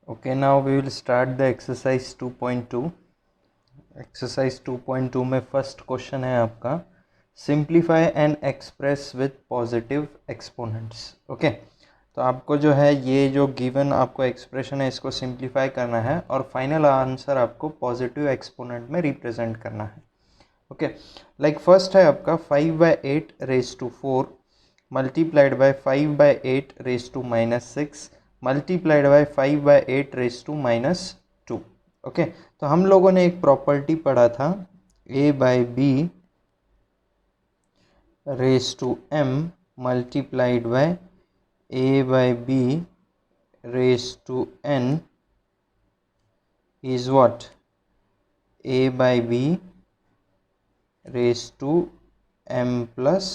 Okay, now we will start the exercise 2.2. Exercise 2.2 में first question है आपका simplify and express with positive exponents. Okay, तो आपको जो है ये जो गिवन आपको एक्सप्रेशन है इसको सिंप्लीफाई करना है और फाइनल आंसर आपको पॉजिटिव एक्सपोनेंट में रिप्रेजेंट करना है। ओके, लाइक फर्स्ट है आपका 5/8 raise to 4 multiplied by 5/8 raise to -6 multiplied by 5/8 raise to -2। Okay, तो हम लोगों ने एक प्रॉपर्टी पढ़ा था a/b raise to m multiplied by a/b raise to n is what? a/b raised to m plus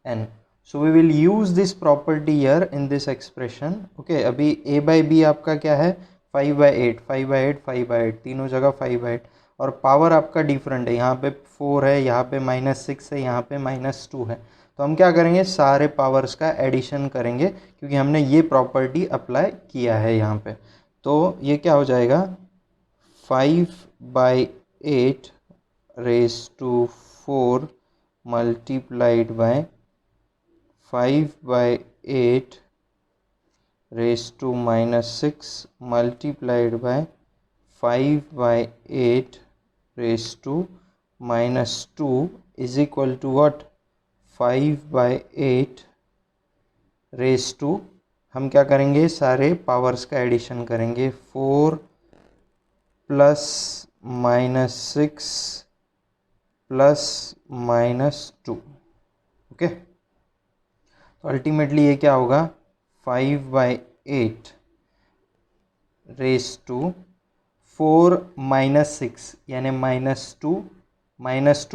n. So we will use this property here in this expression. Okay, अभी a/b आपका क्या है 5/8 5/8 5/8 तीनों जगह 5/8 और power आपका different है, यहाँ पे 4 है, यहाँ पे -6 है, यहाँ पे -2 है। तो हम क्या करेंगे सारे पावर्स का एडिशन करेंगे क्योंकि हमने ये प्रॉपर्टी अप्लाई किया है यहाँ पे। तो ये क्या हो जाएगा 5/8 raised to 4 multiplied by 5/8 raised to -6 multiplied by 5/8 raised to -2 is equal to what? 5/8 raised to, हम क्या करेंगे सारे पावर्स का एडिशन करेंगे 4 प्लस -6 प्लस -2। ओके, तो अल्टीमेटली ये क्या होगा 5/8 रेज टू 4 -6 यानी -2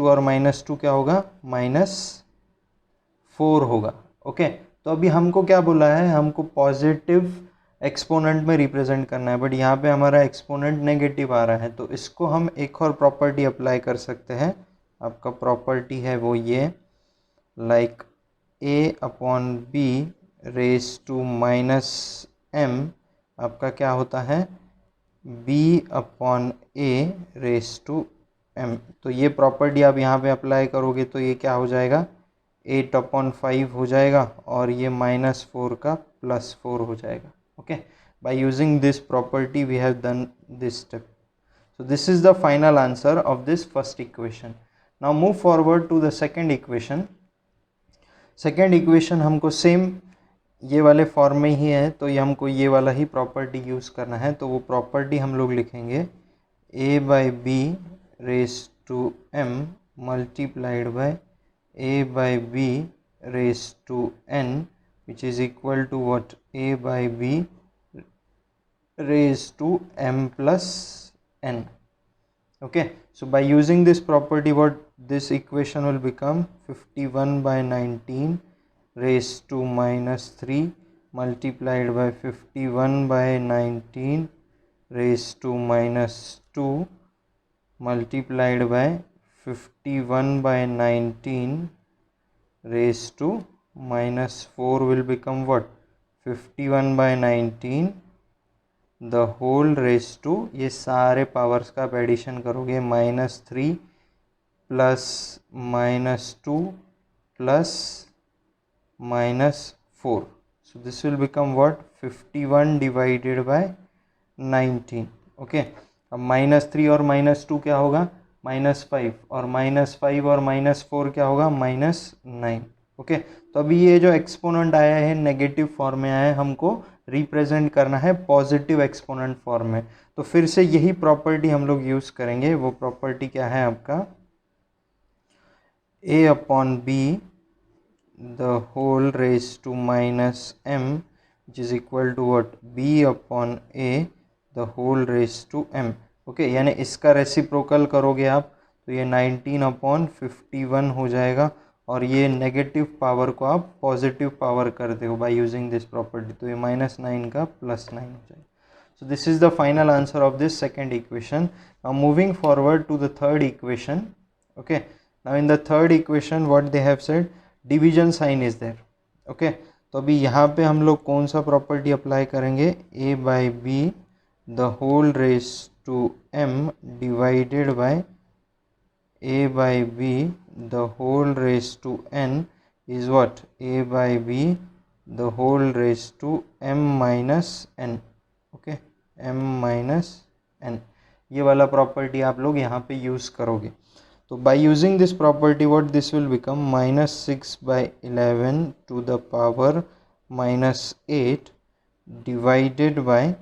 और -2 क्या होगा -4 होगा। ओके, तो अभी हमको क्या बोला है, हमको पॉजिटिव एक्सपोनेंट में रिप्रेजेंट करना है, बट यहाँ पे हमारा एक्सपोनेंट नेगेटिव आ रहा है, तो इसको हम एक और प्रॉपर्टी अप्लाई कर सकते हैं। आपका प्रॉपर्टी है वो ये like a/b raise to -m आपका क्या होता है b/a रेज टू m। तो ये प्रॉपर्टी आप यहाँ पे अप्लाई करोगे तो ये क्या हो जाएगा 8/5 हो जाएगा और ये -4 का +4 हो जाएगा। Okay, by using this property we have done this step. So this is the final answer of this first equation. Now move forward to the second equation. Second equation हमको सेम ये वाले फॉर्म में ही है, तो ये हमको ये वाला ही प्रॉपर्टी यूज़ करना है। तो वो प्रॉपर्टी हम लोग लिखेंगे a/b raise to m multiplied by a/b raise to n which is equal to what a/b raised to m plus n. Okay, so by using this property what this equation will become 51/19 raised to -3 multiplied by 51/19 raised to -2 multiplied by 51/19 raised to -4 will become what 51/19 the whole raise to, ये सारे powers का आप addition करोगे -3 plus -2 plus -4, so this will become what 51 divided by 19। Okay, अब -3 और -2 क्या होगा -5 और -5 और -4 क्या होगा -9। ओके, तो अभी ये जो एक्सपोनेंट आया है नेगेटिव फॉर्म में आया है, हमको रिप्रेजेंट करना है पॉजिटिव एक्सपोनेंट फॉर्म में। तो फिर से यही प्रॉपर्टी हम लोग यूज़ करेंगे। वो प्रॉपर्टी क्या है आपका a/b the whole raise to -m which is equal to what b/a the whole raise to m। Okay, यानी इसका रेसिप्रोकल करोगे आप तो ये 19/51 हो जाएगा और ये नेगेटिव पावर को आप पॉजिटिव पावर करते हो बाय यूजिंग दिस प्रॉपर्टी, तो ये -9 का +9 हो जाएगा। So this is the final answer of this second equation. Now moving forward to the third equation. Okay, now in the third equation what they have said division sign is there. Okay, तो अभी यहाँ पे हम लोग कौन सा property apply करेंगे, a by B the whole raise to m divided by a by b the whole raised to n is what, a by b the whole raised to m minus n. Okay, m minus n, ये वाला property आप लोग यहाँ पे use करोगे. तो by using this property what this will become -6/11 to the power -8 divided by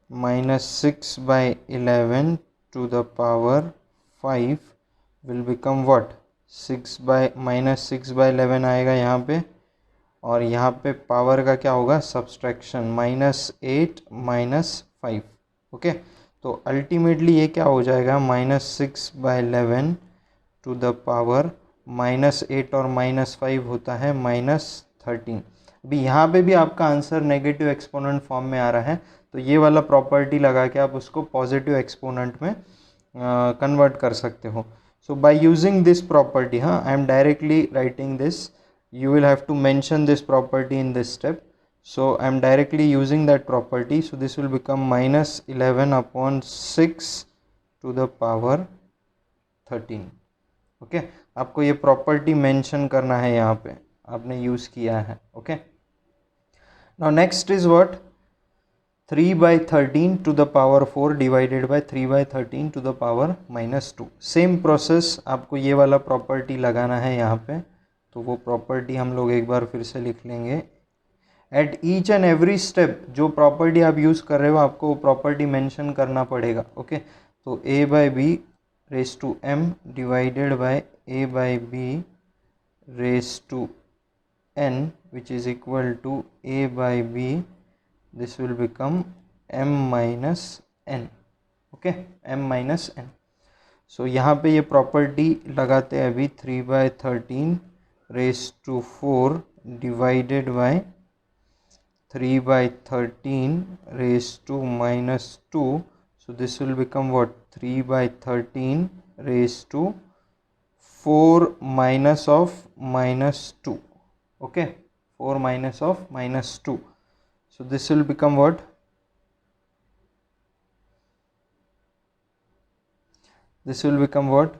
-6/11 to the power 5 will become what, 6/11 आएगा यहाँ पे, और यहाँ पे पावर का क्या होगा, सब्सट्रैक्शन, -8 -5. ओके, तो अल्टीमेटली ये क्या हो जाएगा, -6/11 टू द पावर -8 और -5 होता है -13. अभी यहाँ पे भी आपका आंसर नेगेटिव एक्सपोनेंट फॉर्म में आ रहा है, तो ये वाला प्रॉपर्टी लगा के आप उसको पॉजिटिव एक्सपोनेंट में कन्वर्ट कर सकते हो. So by using this property, I am directly writing this. You will have to mention this property in this step. So I am directly using that property. So this will become -11/6 to the power 13. Okay, आपको ये property mention करना है, यहाँ पे आपने use किया है. Okay, now next is what, 3/13 to the power 4 divided by 3/13 to the power -2. Same process आपको ये वाला प्रॉपर्टी लगाना है यहाँ पे. तो वो प्रॉपर्टी हम लोग एक बार फिर से लिख लेंगे. At each and every step जो प्रॉपर्टी आप यूज़ कर रहे हो आपको वो प्रॉपर्टी मेंशन करना पड़ेगा. ओके, तो a by B raise to m divided by a by B raise to n which is equal to a by B, this will become m minus n. Okay, m minus n. So यहाँ पे ये property लगाते हैं अभी, 3/13 raise to 4 divided by 3/13 raise to -2. So this will become what, 3/13 raise to 4 minus of -2. Okay, 4 minus of -2. So this will become what? This will become what?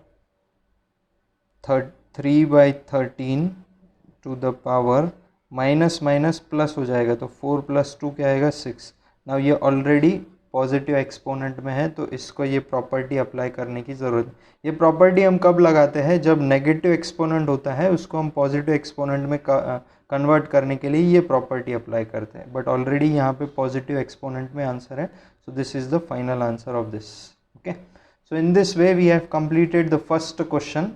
3/13 to the power minus minus plus हो जाएगा, तो 4 + 2 क्या आएगा, 6. Now ये already positive exponent में है, तो इसको ये प्रॉपर्टी अप्लाई करने की ज़रूरत है. ये प्रॉपर्टी हम कब लगाते हैं, जब नेगेटिव एक्सपोनेंट होता है उसको हम पॉजिटिव एक्सपोनेंट में कन्वर्ट करने के लिए ये प्रॉपर्टी अप्लाई करते हैं. बट ऑलरेडी यहाँ पे पॉजिटिव एक्सपोनेंट में आंसर है, so this is the final answer of this. Okay, so in this way we have completed the first question.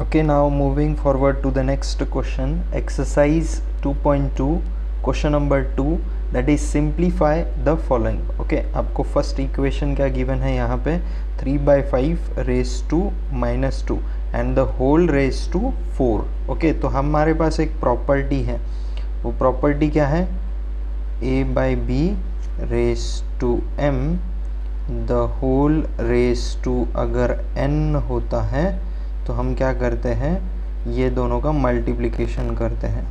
Okay, now moving forward to the next question, exercise 2.2, question number 2, that is simplify the following. Okay, आपको first equation क्या given है यहाँ पे, 3/5 raise to -2 and the whole raise to 4. Okay, तो हमारे पास एक property है, वो प्रॉपर्टी क्या है, a by B raise to m the whole raise to, अगर n होता है तो हम क्या करते हैं, ये दोनों का मल्टीप्लिकेशन करते हैं.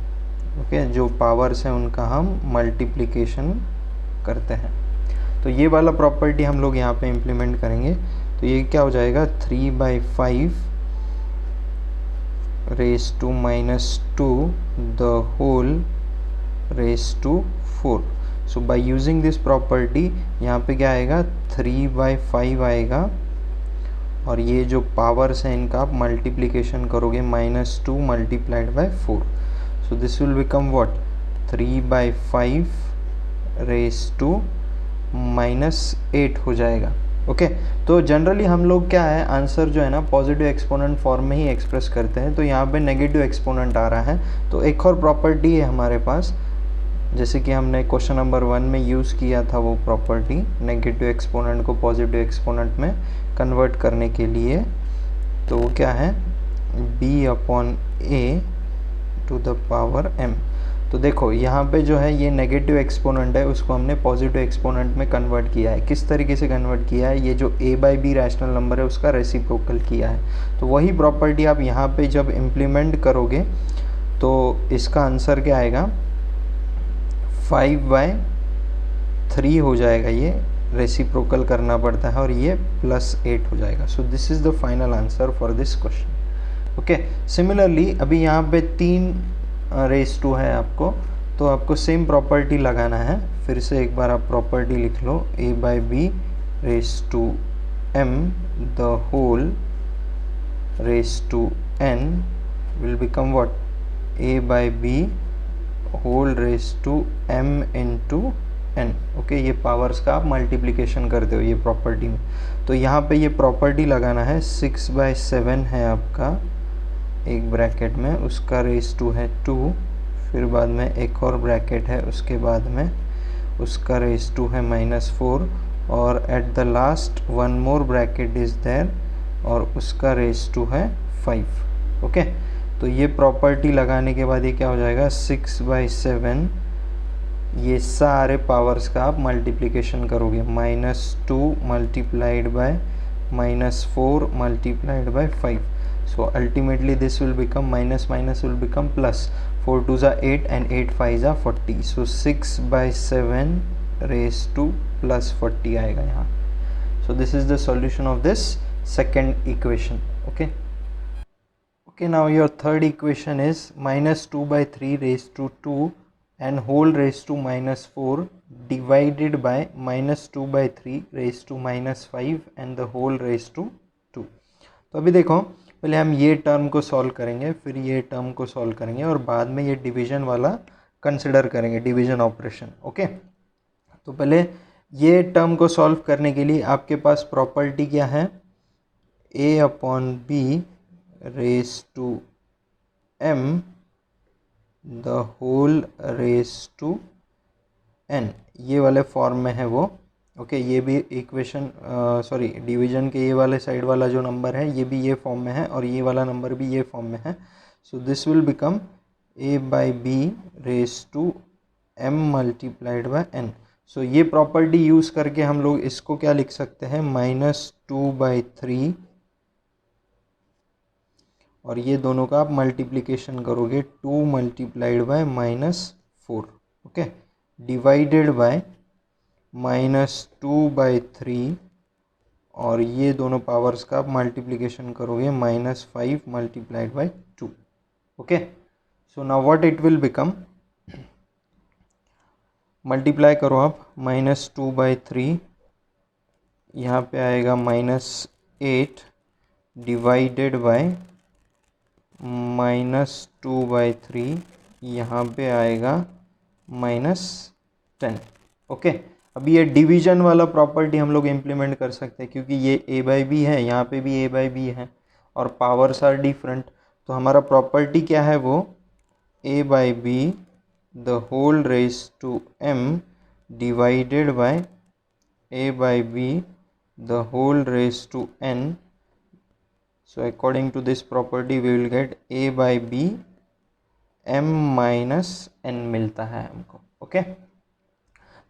ओके, जो पावर्स हैं उनका हम मल्टीप्लिकेशन करते हैं. तो ये वाला प्रॉपर्टी हम लोग यहाँ पे इम्प्लीमेंट करेंगे. तो ये क्या हो जाएगा, 3/5 raise to -2 the whole raise to 4. So by using this property यहाँ पे क्या आएगा, 3/5 आएगा, और ये जो पावर्स हैं इनका आप मल्टीप्लिकेशन करोगे, -2 multiplied by 4. So this will become what, 3/5 raise to -8 हो जाएगा. ओके, तो जनरली हम लोग क्या है, आंसर जो है ना पॉजिटिव एक्सपोनेंट फॉर्म में ही एक्सप्रेस करते हैं. तो यहाँ पे नेगेटिव एक्सपोनेंट आ रहा है, तो एक और प्रॉपर्टी है हमारे पास, जैसे कि हमने क्वेश्चन नंबर 1 में यूज़ किया था वो प्रॉपर्टी, नेगेटिव एक्सपोनेंट को पॉजिटिव एक्सपोनेंट में कन्वर्ट करने के लिए. तो वो क्या है, b upon a to the power m। तो देखो यहाँ पे जो है ये नेगेटिव एक्सपोनेंट है, उसको हमने पॉजिटिव एक्सपोनेंट में कन्वर्ट किया है। किस तरीके से कन्वर्ट किया है, ये जो a by B rational number है उसका रेसिप्रोकल किया है। तो वही प्रॉपर्टी आप यहाँ पे जब इम्प्लीमेंट करोगे तो इसका आंसर क्या आएगा, 5/3 हो जाएगा। ये रेसिप्रोकल करना पड़ता है और ये +8 हो जाएगा। So this is the final answer for this question. Okay, similarly अभी यहाँ पे 3 है आपको, तो आपको सेम प्रॉपर्टी लगाना है। फिर से एक बार आप प्रॉपर्टी लिख लो, a/b⁻m the whole n will become what, a/b whole m into n। ओके, ये पावर्स का आप मल्टीप्लिकेशन करते हो ये प्रॉपर्टी में। तो यहाँ पे ये प्रॉपर्टी लगाना है, 6/7 है आपका एक ब्रैकेट में, उसका है 2, फिर बाद में एक और ब्रैकेट है, उसके बाद में उसका है -4, और at the last one more bracket is there और उसका है 5। ओके, तो ये प्रॉपर्टी लगाने के बाद ये क्या हो जाएगा, 6/7, ये सारे पावर्स का आप मल्टीप्लिकेशन करोगे, -2 multiplied by -4 multiplied bye 5। So ultimately this will become minus will become plus, 4 2s are 8 and 8 5s are 40। So 6/7 raised to +40 आएगा यहाँ। So this is the solution of this second equation। Okay, now your third equation is -2/3 raised to 2 and whole raised to -4 divided by -2/3 raised to -5 and the whole raised to 2। तो अभी देखो, पहले हम ये term को solve करेंगे, फिर ये टर्म को सॉल्व करेंगे और बाद में ये डिवीजन वाला कंसिडर करेंगे, डिवीजन ऑपरेशन। ओके, तो पहले ये टर्म को सॉल्व करने के लिए आपके पास प्रॉपर्टी क्या है, a/b raise to m the whole raise to n, ये वाले फॉर्म में है वो। ओके, ये भी इक्वेशन डिवीजन के ये वाले साइड वाला जो नंबर है ये भी ये फॉर्म में है और ये वाला नंबर भी ये फॉर्म में है। So this will become a/b raise to m multiplied by n। So ये प्रॉपर्टी यूज़ करके हम लोग इसको क्या लिख सकते हैं, -2/3, और ये दोनों का आप मल्टीप्लिकेशन करोगे, 2 multiplied by -4। Okay, divided bye -2/3, और ये दोनों पावर्स का आप मल्टीप्लिकेशन करोगे, -5 multiplied by 2। Okay, so now what it will become, multiply करो आप, -2/3 यहाँ पे आएगा -8 डिवाइडेड बाय -2/3 यहाँ पे आएगा -10। ओके, अभी ये डिवीजन वाला प्रॉपर्टी हम लोग इम्प्लीमेंट कर सकते हैं, क्योंकि ये a/b है, यहाँ पे भी a/b है और पावर्स आर डिफरेंट। तो हमारा प्रॉपर्टी क्या है वो, a/b the whole raise to m divided by a/b the whole raise to n। So according to this property we will get a/b m-n मिलता है हमको। ओके,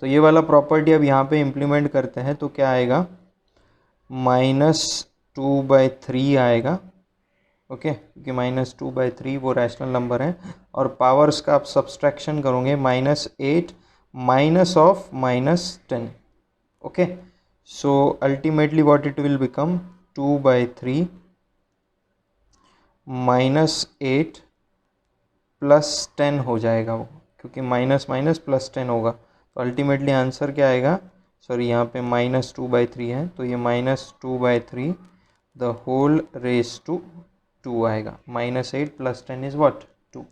तो ये वाला प्रॉपर्टी अब यहाँ पे इम्प्लीमेंट करते हैं तो क्या आएगा, -2/3 आएगा। ओके, क्योंकि -2/3 वो रैशनल नंबर है और पावर्स का आप सब्सट्रैक्शन करोगे, -8 minus of -10। Okay, so ultimately what it will become, 2/3 -8 +10 हो जाएगा वो, क्योंकि -+10 होगा। तो अल्टीमेटली आंसर क्या आएगा, सॉरी यहाँ पे -2/3 है, तो ये -2/3 द होल रेज टू 2 आएगा। -8 + 10 is what, 2।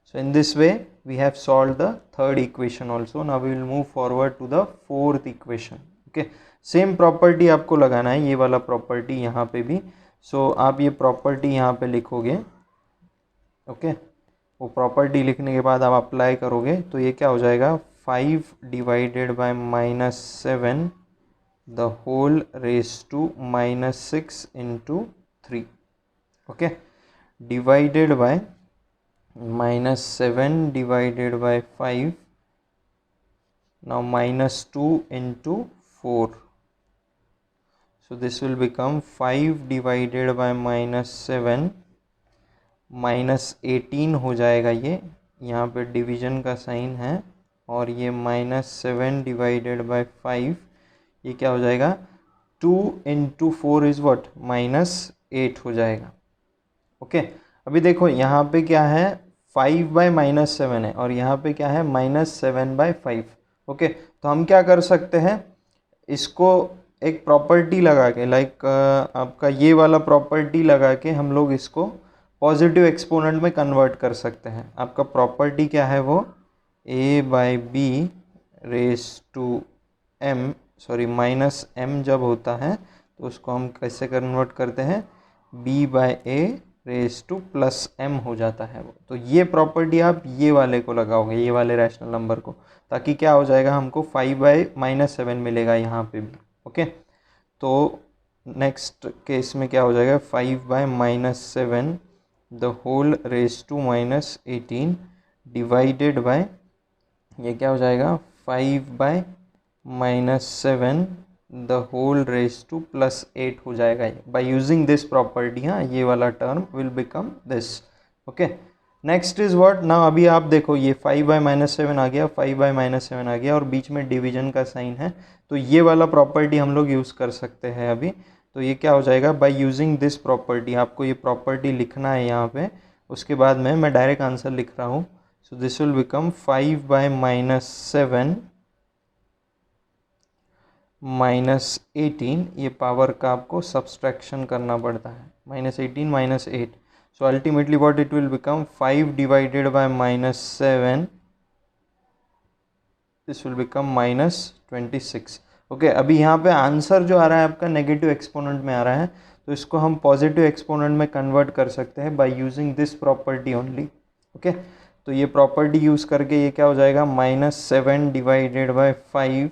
So in this way we have solved the third equation also. Now we will move forward to the fourth equation. Okay, same property आपको लगाना है, ये वाला प्रॉपर्टी यहाँ पे भी। सो आप ये प्रॉपर्टी यहाँ पे लिखोगे। ओके, वो प्रॉपर्टी लिखने के बाद आप अप्लाई करोगे तो ये क्या हो जाएगा, 5 divided by -7 the whole raise to -6 into 3। Okay, divided by -7 divided by 5. Now -2 into 4. So this will become 5 divided by -7 -18 हो जाएगा ये, यहाँ पे डिवीजन का साइन है, और ये -7 डिवाइडेड बाय 5, ये क्या हो जाएगा 2 into 4 इज व्हाट -8 हो जाएगा। ओके अभी देखो यहाँ पे क्या है 5 बाय -7 है, और यहाँ पे क्या है -7/5। ओके तो हम क्या कर सकते हैं, इसको एक प्रॉपर्टी लगा के, लाइक आपका ये वाला प्रॉपर्टी लगा के हम लोग इसको पॉजिटिव एक्सपोनेंट में कन्वर्ट कर सकते हैं। आपका प्रॉपर्टी क्या है वो a/b raise to m, sorry -m जब होता है तो उसको हम कैसे कन्वर्ट करते हैं, b/a रेस टू +m हो जाता है वो। तो ये प्रॉपर्टी आप ये वाले को लगाओगे, ये वाले रैशनल नंबर को, ताकि क्या हो जाएगा हमको 5 बाय -7 मिलेगा यहाँ पे भी। ओके तो नेक्स्ट केस में क्या हो जाएगा 5 by -7 the whole raise to -18 divided by, ये क्या हो जाएगा 5 by -7 the whole raise to +8 हो जाएगा। बाय यूजिंग दिस प्रॉपर्टी, हाँ ये वाला term will become this. Okay next is what, ना अभी आप देखो ये 5 बाय -7 आ गया, 5 बाय -7 आ गया, और बीच में डिवीजन का साइन है, तो ये वाला प्रॉपर्टी हम लोग यूज़ कर सकते हैं अभी। तो ये क्या हो जाएगा बाय यूजिंग दिस प्रॉपर्टी, आपको ये प्रॉपर्टी लिखना है यहाँ पे, उसके बाद में मैं डायरेक्ट आंसर लिख रहा हूँ। So this will become 5 by -7 -18, ये पावर का आपको सब्सट्रैक्शन करना पड़ता है, -18 -8, so ultimately what it will become 5 divided by -7, this will become -26। Okay अभी यहाँ पे आंसर जो आ रहा है आपका नेगेटिव एक्सपोनेंट में आ रहा है, तो इसको हम पॉजिटिव एक्सपोनेंट में कन्वर्ट कर सकते हैं bye using this property only. Okay तो ये प्रॉपर्टी यूज़ करके ये क्या हो जाएगा -7 divided by 5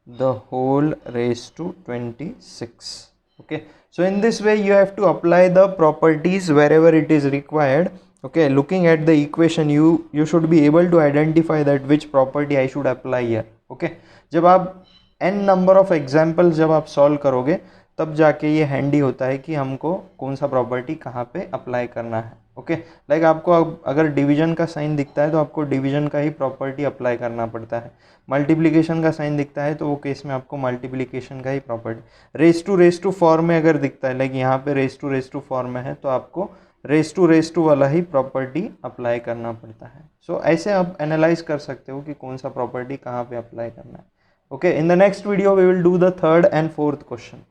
the whole raised to 26। okay so in this way you have to apply the properties wherever it is required। okay looking at the equation you should be able to identify that which property I should apply here। okay जब आप n number of examples जब आप solve करोगे तब जाके ये handy होता है कि हमको कौन सा प्रॉपर्टी कहाँ पे अप्लाई करना है। ओके लाइक आपको अगर डिवीजन का साइन दिखता है तो आपको डिवीजन का ही प्रॉपर्टी अप्लाई करना पड़ता है, मल्टीप्लिकेशन का साइन दिखता है तो वो केस में आपको मल्टीप्लिकेशन का ही प्रॉपर्टी, रेस टू फॉर्म में अगर दिखता है, लाइक यहाँ पे रेस टू फॉर्म में है तो आपको रेस टू वाला ही प्रॉपर्टी अप्लाई करना पड़ता है। सो ऐसे आप एनालाइज कर सकते हो कि कौन सा प्रॉपर्टी कहाँ पे अप्लाई करना है। Okay in the next video we will do the third and fourth question.